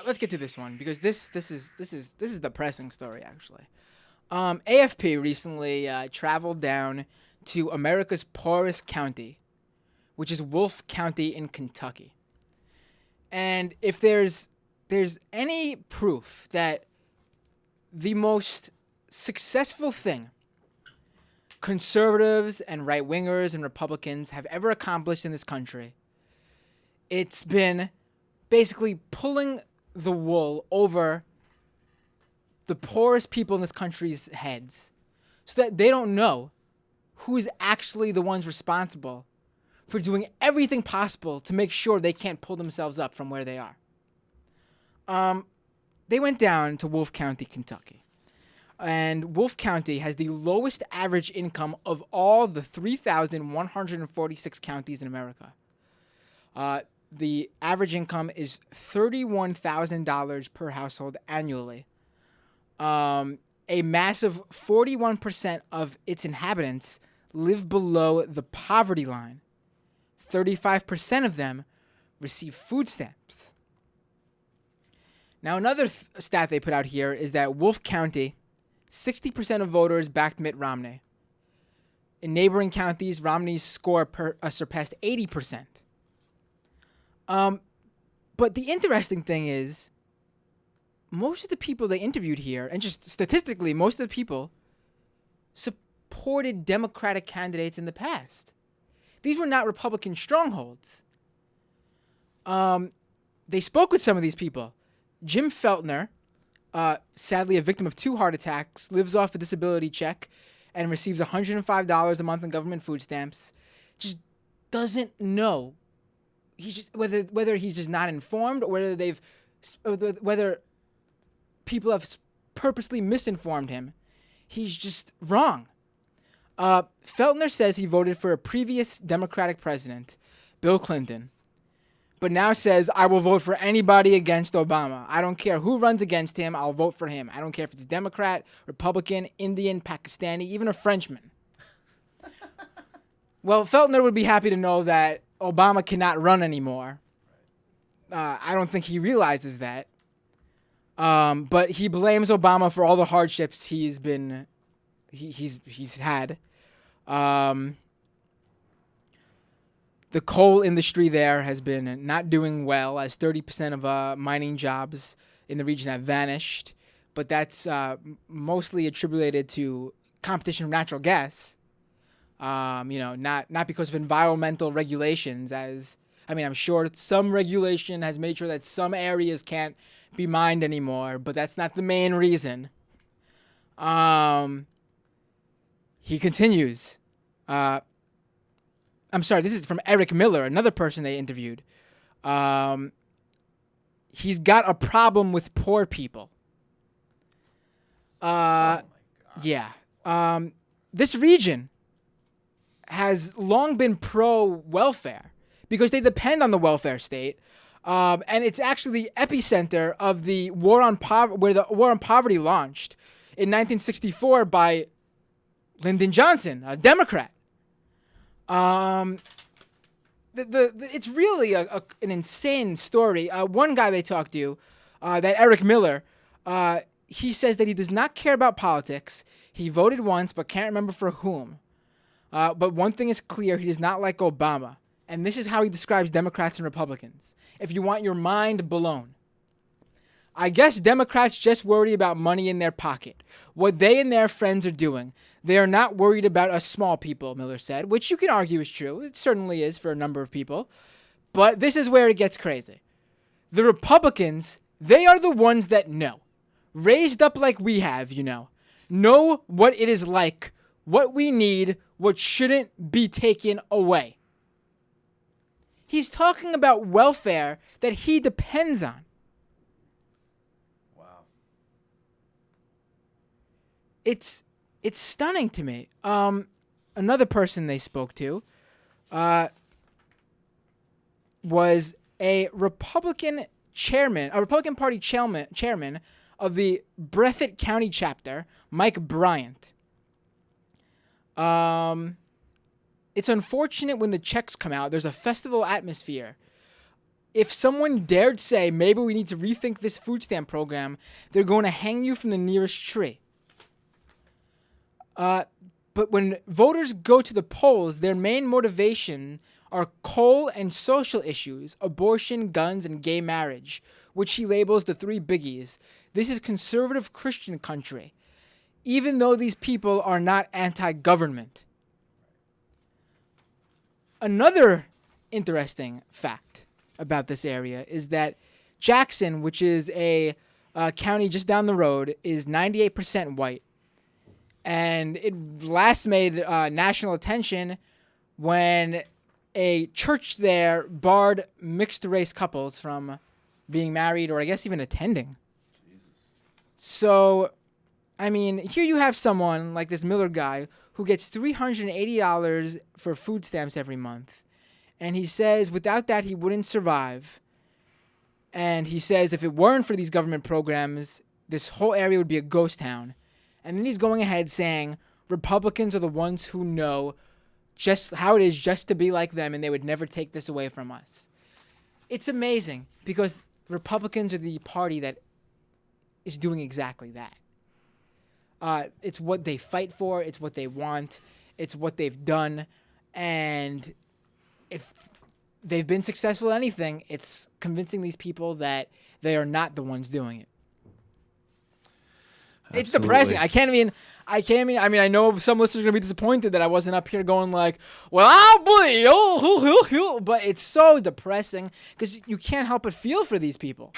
let's get to this one because this is a depressing story actually. AFP recently traveled down to America's poorest county, which is Wolfe County in Kentucky. And if there's any proof that the most successful thing conservatives and right wingers and Republicans have ever accomplished in this country, it's been basically pulling the wool over the poorest people in this country's heads so that they don't know who's actually the ones responsible for doing everything possible to make sure they can't pull themselves up from where they are. They went down to Wolfe County, Kentucky. And Wolfe County has the lowest average income of all the 3,146 counties in America. The average income is $31,000 per household annually. A massive 41% of its inhabitants live below the poverty line. 35% of them receive food stamps. Now, another stat they put out here is that Wolfe County, 60% of voters backed Mitt Romney. In neighboring counties, Romney's score surpassed 80%. But the interesting thing is, most of the people they interviewed here, and just statistically, most of the people supported Democratic candidates in the past. These were not Republican strongholds. They spoke with some of these people. Jim Feltner, sadly a victim of 2 heart attacks, lives off a disability check and receives $105 a month in government food stamps. Just doesn't know. He's just whether he's just not informed or whether people have purposely misinformed him. He's just wrong. Feltner says he voted for a previous Democratic president, Bill Clinton, but now says, I will vote for anybody against Obama. I don't care who runs against him. I'll vote for him. I don't care if it's Democrat, Republican, Indian, Pakistani, even a Frenchman. Well, Feltner would be happy to know that Obama cannot run anymore. I don't think he realizes that. But he blames Obama for all the hardships he's had. The coal industry there has been not doing well, as 30% of mining jobs in the region have vanished. But that's mostly attributed to competition from natural gas. Not because of environmental regulations. I'm sure some regulation has made sure that some areas can't be mined anymore, but that's not the main reason. He continues. I'm sorry, this is from Eric Miller, another person they interviewed. He's got a problem with poor people. Oh my God. Yeah. This region has long been pro-welfare because they depend on the welfare state. And it's actually the epicenter of the war on where the war on poverty launched in 1964 by Lyndon Johnson, a Democrat. It's really an insane story. One guy they talked to, that Eric Miller, he says that he does not care about politics. He voted once but can't remember for whom. But one thing is clear, he does not like Obama. And this is how he describes Democrats and Republicans. If you want your mind blown. I guess Democrats just worry about money in their pocket. What they and their friends are doing. They are not worried about us small people, Miller said, which you can argue is true. It certainly is for a number of people. But this is where it gets crazy. The Republicans, they are the ones that know. Raised up like we have, know what it is like, what we need, what shouldn't be taken away. He's talking about welfare that he depends on. Wow. It's stunning to me. Another person they spoke to was a Republican Party chairman of the Breathitt County chapter, Mike Bryant. It's unfortunate when the checks come out. There's a festival atmosphere. if someone dared say, maybe we need to rethink this food stamp program, they're going to hang you from the nearest tree. But when voters go to the polls, their main motivation are coal and social issues, abortion, guns, and gay marriage, which he labels the three biggies. This is conservative Christian country, even though these people are not anti-government. Another interesting fact about this area is that Jackson, which is a county just down the road, is 98% white. And it last made national attention when a church there barred mixed-race couples from being married, or I guess even attending. Jesus. So, I mean, here you have someone like this Miller guy who gets $380 for food stamps every month. And he says without that, he wouldn't survive. And he says if it weren't for these government programs, this whole area would be a ghost town. And then he's going ahead saying Republicans are the ones who know just how it is just to be like them, and they would never take this away from us. It's amazing because Republicans are the party that is doing exactly that. It's what they fight for. It's what they want. It's what they've done. And if they've been successful at anything, it's convincing these people that they are not the ones doing it. Absolutely. It's depressing. I mean, I know some listeners are going to be disappointed that I wasn't up here going like, well, I'll believe, but it's so depressing because you can't help but feel for these people.